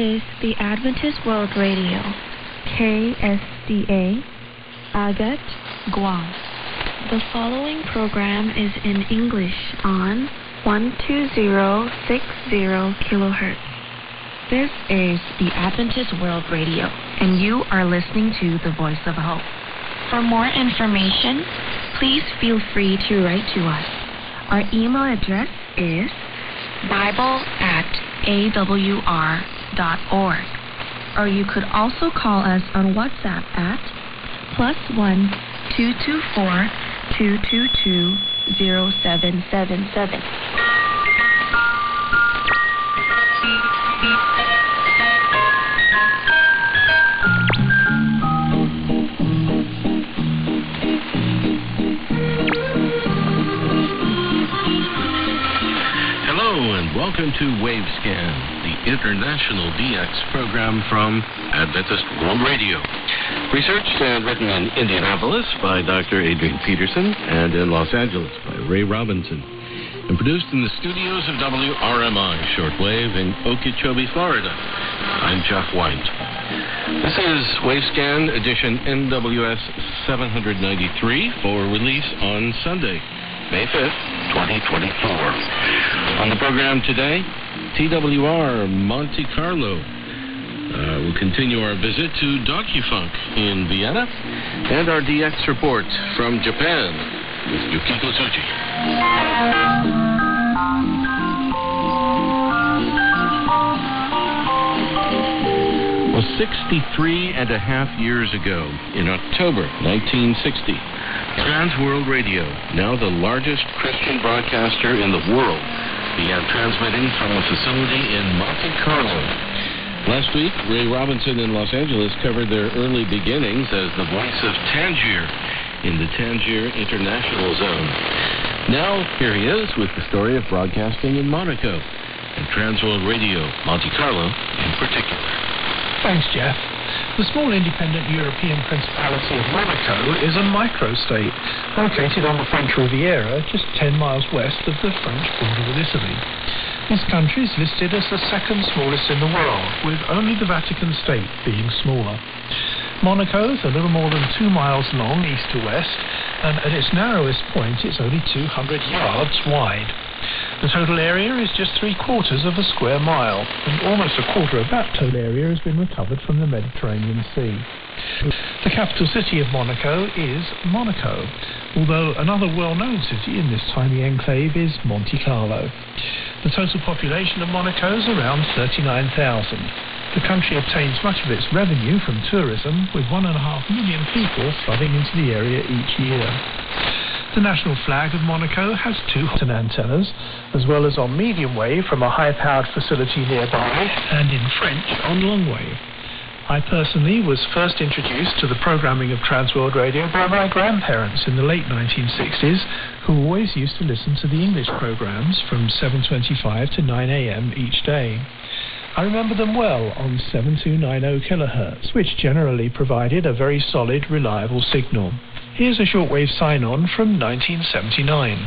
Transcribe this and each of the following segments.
is the Adventist World Radio, KSDA, Agat, Guam. The following program is in English on 12060 kHz. This is the Adventist World Radio, and you are listening to the Voice of Hope. For more information, please feel free to write to us. Our email address is bible@awr.org, or you could also call us on WhatsApp at +1 224 222 0777. Welcome to Wavescan, the international DX program from Adventist World Radio. Researched and written in Indianapolis by Dr. Adrian Peterson and in Los Angeles by Ray Robinson. And produced in the studios of WRMI Shortwave in Okeechobee, Florida. I'm Jeff White. This is Wavescan edition NWS 793 for release on Sunday, May 5th, 2024. On the program today, TWR Monte Carlo. We'll continue our visit to DocuFunk in Vienna and our DX report from Japan with Yukiko Tsuji. Well, 63 and a half years ago, in October 1960, Trans World Radio, now the largest Christian broadcaster in the world, began transmitting from a facility in Monte Carlo. Last week, Ray Robinson in Los Angeles covered their early beginnings as the voice of Tangier in the Tangier International Zone. Now, here he is with the story of broadcasting in Monaco, and Trans World Radio, Monte Carlo in particular. Thanks, Jeff. The small independent European Principality of Monaco is a microstate located on the French Riviera, just 10 miles west of the French border with Italy. This country is listed as the second smallest in the world, with only the Vatican State being smaller. Monaco is a little more than 2 miles long east to west, and at its narrowest point it's only 200 yards wide. The total area is just 3/4 of a square mile, and almost a quarter of that total area has been recovered from the Mediterranean Sea. The capital city of Monaco is Monaco, although another well-known city in this tiny enclave is Monte Carlo. The total population of Monaco is around 39,000. The country obtains much of its revenue from tourism, with 1.5 million people flooding into the area each year. The national flag of Monaco has 2 antennas, as well as on medium wave from a high-powered facility nearby, and in French on long wave. I personally was first introduced to the programming of Transworld Radio by my grandparents in the late 1960s, who always used to listen to the English programs from 7:25 to 9 a.m. each day. I remember them well on 7290 kHz, which generally provided a very solid, reliable signal. Here's a shortwave sign-on from 1979.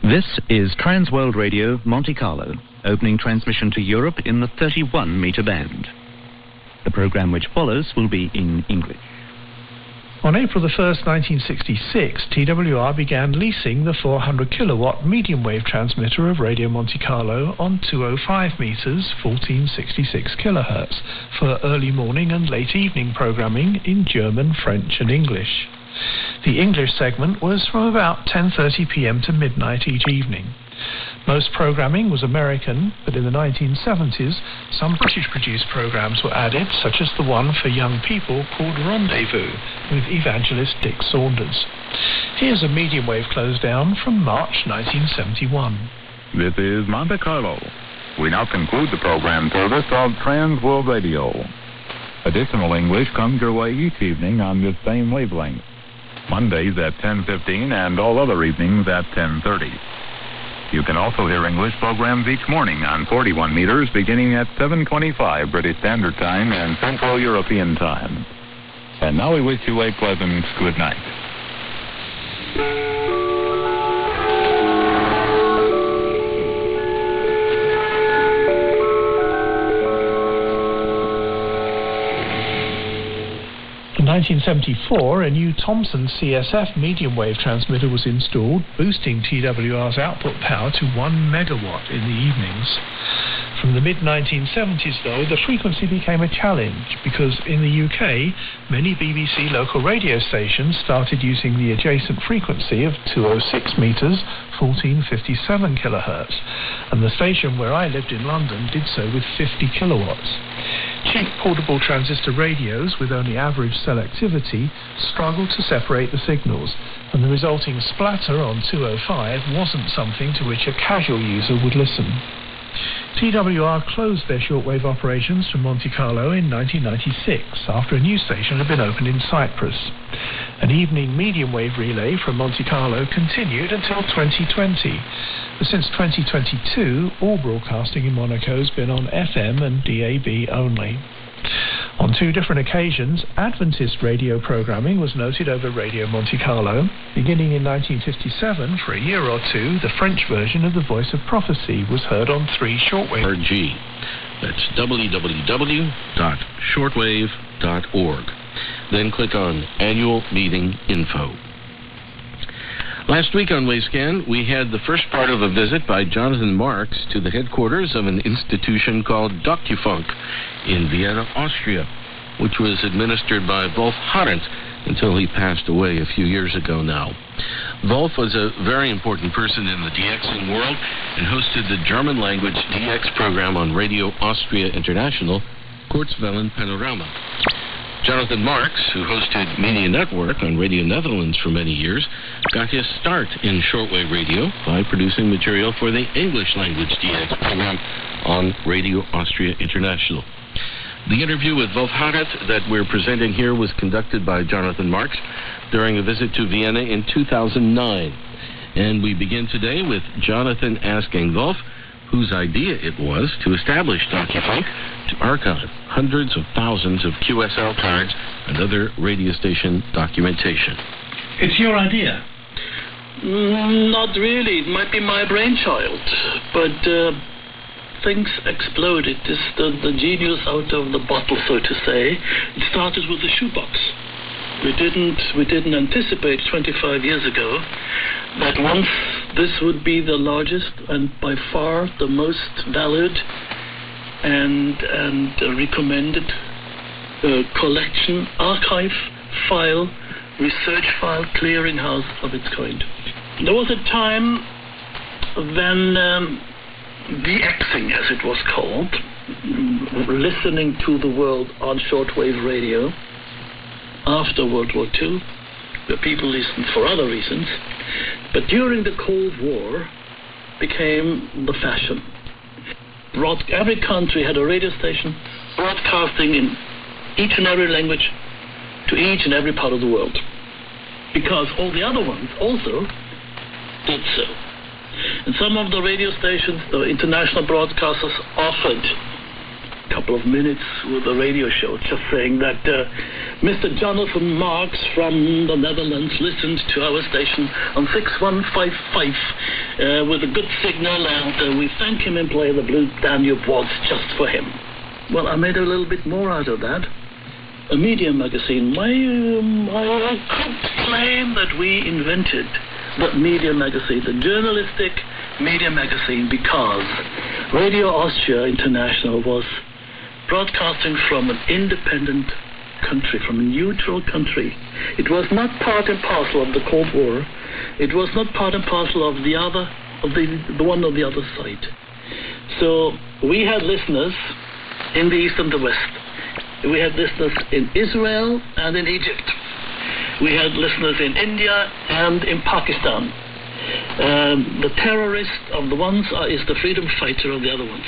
This is Transworld Radio, Monte Carlo, opening transmission to Europe in the 31-meter band. The program which follows will be in English. On April 1st, 1966, TWR began leasing the 400 kilowatt medium wave transmitter of Radio Monte Carlo on 205 meters, 1466 kilohertz, for early morning and late evening programming in German, French and English. The English segment was from about 10:30 p.m. to midnight each evening. Most programming was American, but in the 1970s, some British-produced programs were added, such as the one for young people called Rendezvous, with evangelist Dick Saunders. Here's a medium wave close down from March 1971. This is Monte Carlo. We now conclude the program service of Trans World Radio. Additional English comes your way each evening on this same wavelength. Mondays at 10:15 and all other evenings at 10:30. You can also hear English programs each morning on 41 meters beginning at 7:25 British Standard Time and Central European Time. And now we wish you a pleasant good night. In 1974, a new Thomson CSF medium wave transmitter was installed, boosting TWR's output power to 1 megawatt in the evenings. From the mid-1970s, though, the frequency became a challenge because in the UK, many BBC local radio stations started using the adjacent frequency of 206 meters, 1457 kilohertz, and the station where I lived in London did so with 50 kilowatts. Cheap portable transistor radios with only average selectivity struggled to separate the signals, and the resulting splatter on 205 wasn't something to which a casual user would listen. TWR closed their shortwave operations from Monte Carlo in 1996 after a new station had been opened in Cyprus. An evening medium wave relay from Monte Carlo continued until 2020. But since 2022, all broadcasting in Monaco has been on FM and DAB only. On two different occasions, Adventist radio programming was noted over Radio Monte Carlo. Beginning in 1957, for a year or two, the French version of The Voice of Prophecy was heard on 3 shortwave. RG. That's www.shortwave.org. Then click on Annual Meeting Info. Last week on Wavescan, we had the first part of a visit by Jonathan Marks to the headquarters of an institution called DocuFunk in Vienna, Austria, which was administered by Wolf Harent until he passed away a few years ago now. Wolf was a very important person in the DXing world and hosted the German-language DX program on Radio Austria International, Kurzwellen Panorama. Jonathan Marks, who hosted Media Network on Radio Netherlands for many years, got his start in shortwave radio by producing material for the English-language DX program on Radio Austria International. The interview with Wolf Harent that we're presenting here was conducted by Jonathan Marks during a visit to Vienna in 2009. And we begin today with Jonathan asking Wolf whose idea it was to establish DocuFunk to archive hundreds of thousands of QSL cards and other radio station documentation. It's your idea? Not really. It might be my brainchild, but things exploded. The genius out of the bottle, so to say. It started with the shoebox. We didn't anticipate 25 years ago that once this would be the largest and by far the most valid and recommended collection, archive file, research file clearinghouse of its kind. There was a time when DXing, as it was called, listening to the world on shortwave radio after World War II, where people listened for other reasons, but during the Cold War became the fashion. Every country had a radio station broadcasting in each and every language to each and every part of the world, because all the other ones also did so. And some of the radio stations, the international broadcasters, offered a couple of minutes with a radio show just saying that Mr. Jonathan Marks from the Netherlands listened to our station on 6155 with a good signal, and we thank him and play the Blue Danube Waltz just for him. Well, I made a little bit more out of that. A media magazine. I could claim that we invented the media magazine, the journalistic media magazine, because Radio Austria International was broadcasting from an independent country, from a neutral country. It was not part and parcel of the Cold War. It was not part and parcel of the one on the other side. So we had listeners in the East and the West. We had listeners in Israel and in Egypt. We had listeners in India and in Pakistan. The terrorist of the ones is the freedom fighter of the other ones.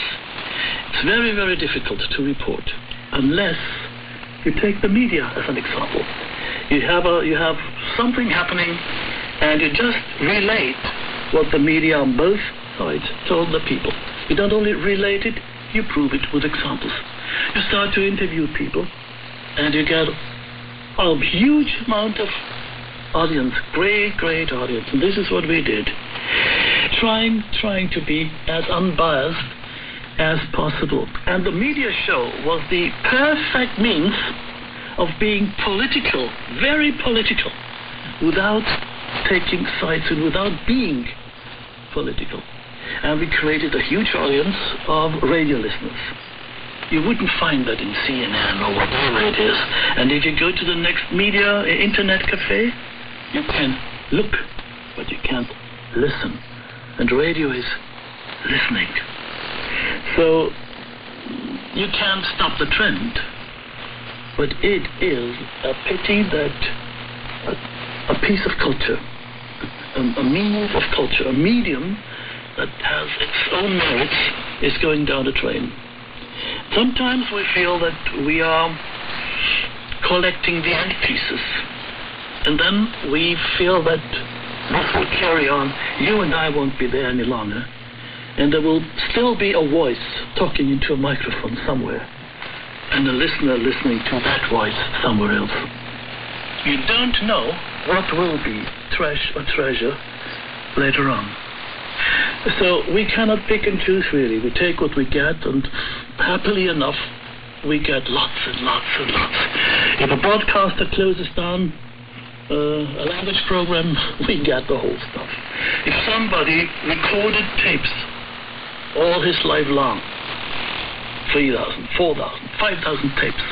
It's very, very difficult to report unless you take the media as an example. You have something happening and you just relate what the media on both sides told the people. You don't only relate it, you prove it with examples. You start to interview people and you get a huge amount of audience, great audience. And this is what we did. Trying to be as unbiased as possible. And the media show was the perfect means of being political, very political, without taking sides and without being political. And we created a huge audience of radio listeners. You wouldn't find that in CNN or whatever it is. And if you go to the next media internet cafe, you can look, but you can't listen. And radio is listening. So you can't stop the trend. But it is a pity that a piece of culture, a means of culture, a medium that has its own merits is going down the drain. Sometimes we feel that we are collecting the end pieces, and then we feel that this will carry on. You and I won't be there any longer, and there will still be a voice talking into a microphone somewhere, and a listener listening to that voice somewhere else. You don't know what will be trash or treasure later on. So we cannot pick and choose, really. We take what we get, and happily enough, we get lots and lots and lots. If a broadcaster closes down a language program, we get the whole stuff. If somebody recorded tapes all his life long, 3,000, 4,000, 5,000 tapes,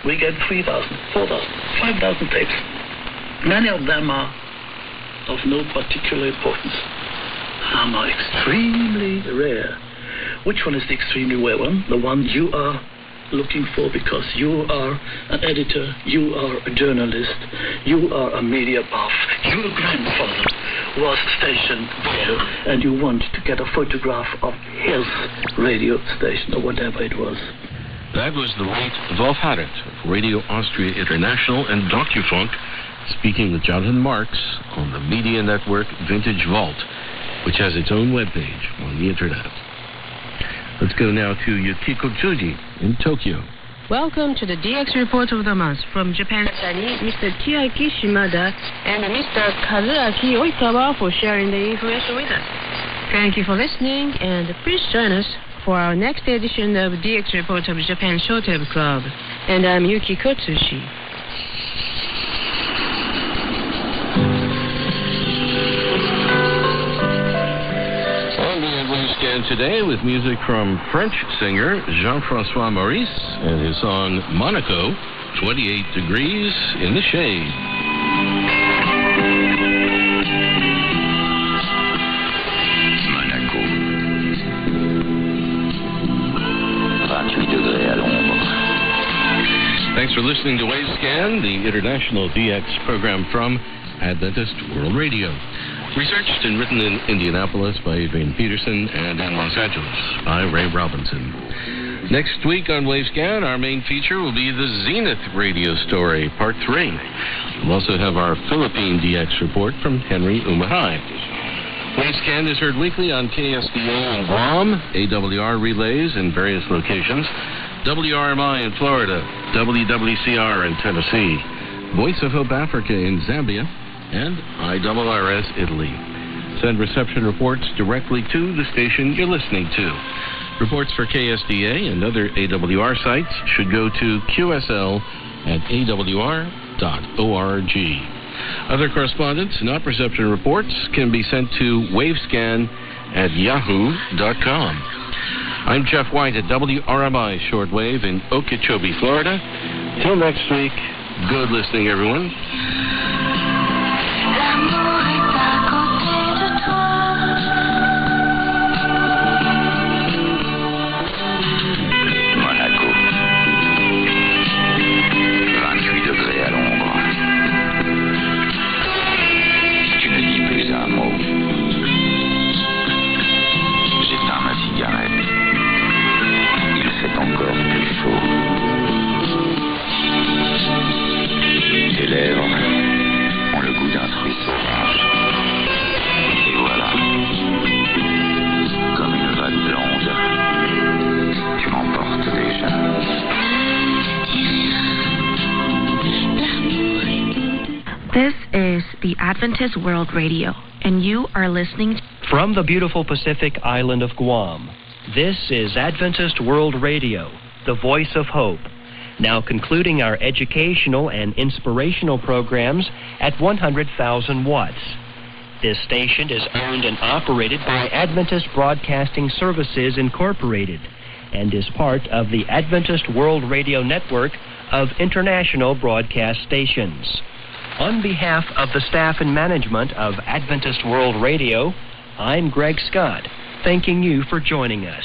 we get 3,000, 4,000, 5,000 tapes. Many of them are of no particular importance. Some are extremely rare. Which one is the extremely rare one? The one you are looking for because you are an editor, you are a journalist, you are a media buff, your grandfather was stationed there, and you want to get a photograph of his radio station or whatever it was. That was the late Wolf Haddett of Radio Austria International and DocuFunk speaking with Jonathan Marks on the media network Vintage Vault, which has its own webpage on the internet. Let's go now to Yukiko Tsuji in Tokyo. Welcome to the DX Report of the Month from Japan. Mr. Chiaki Shimada and Mr. Kazuaki Oikawa for sharing the information with us. Thank you for listening, and please join us for our next edition of DX Report of Japan Showtime Club. And I'm Yukiko Tsuji. And today with music from French singer Jean-François Maurice and his song Monaco, 28 Degrees in the Shade. Monaco, 28 degrés à l'ombre. Thanks for listening to Wavescan, the international DX program from Adventist World Radio. Researched and written in Indianapolis by Adrian Peterson and in Los Angeles by Ray Robinson. Next week on Wavescan, our main feature will be the Zenith radio story, Part 3. We'll also have our Philippine DX report from Henry Umahai. Wavescan is heard weekly on KSDA in Guam, AWR relays in various locations, WRMI in Florida, WWCR in Tennessee, Voice of Hope Africa in Zambia, and IRRS Italy. Send reception reports directly to the station you're listening to. Reports for KSDA and other AWR sites should go to qsl@awr.org. Other correspondence, not reception reports, can be sent to wavescan@yahoo.com. I'm Jeff White at WRMI Shortwave in Okeechobee, Florida. Till next week, good listening, everyone. Monaco, 28 degrés à l'ombre. Tu ne dis plus un mot. J'éteins ma cigarette. Il fait encore plus chaud. Tes lèvres the Adventist World Radio, and you are listening from the beautiful Pacific island of Guam. This is Adventist World Radio, the voice of hope, now concluding our educational and inspirational programs at 100,000 watts. This station is owned and operated by Adventist Broadcasting Services Incorporated and is part of the Adventist World Radio Network of international broadcast stations. On behalf of the staff and management of Adventist World Radio, I'm Greg Scott, thanking you for joining us.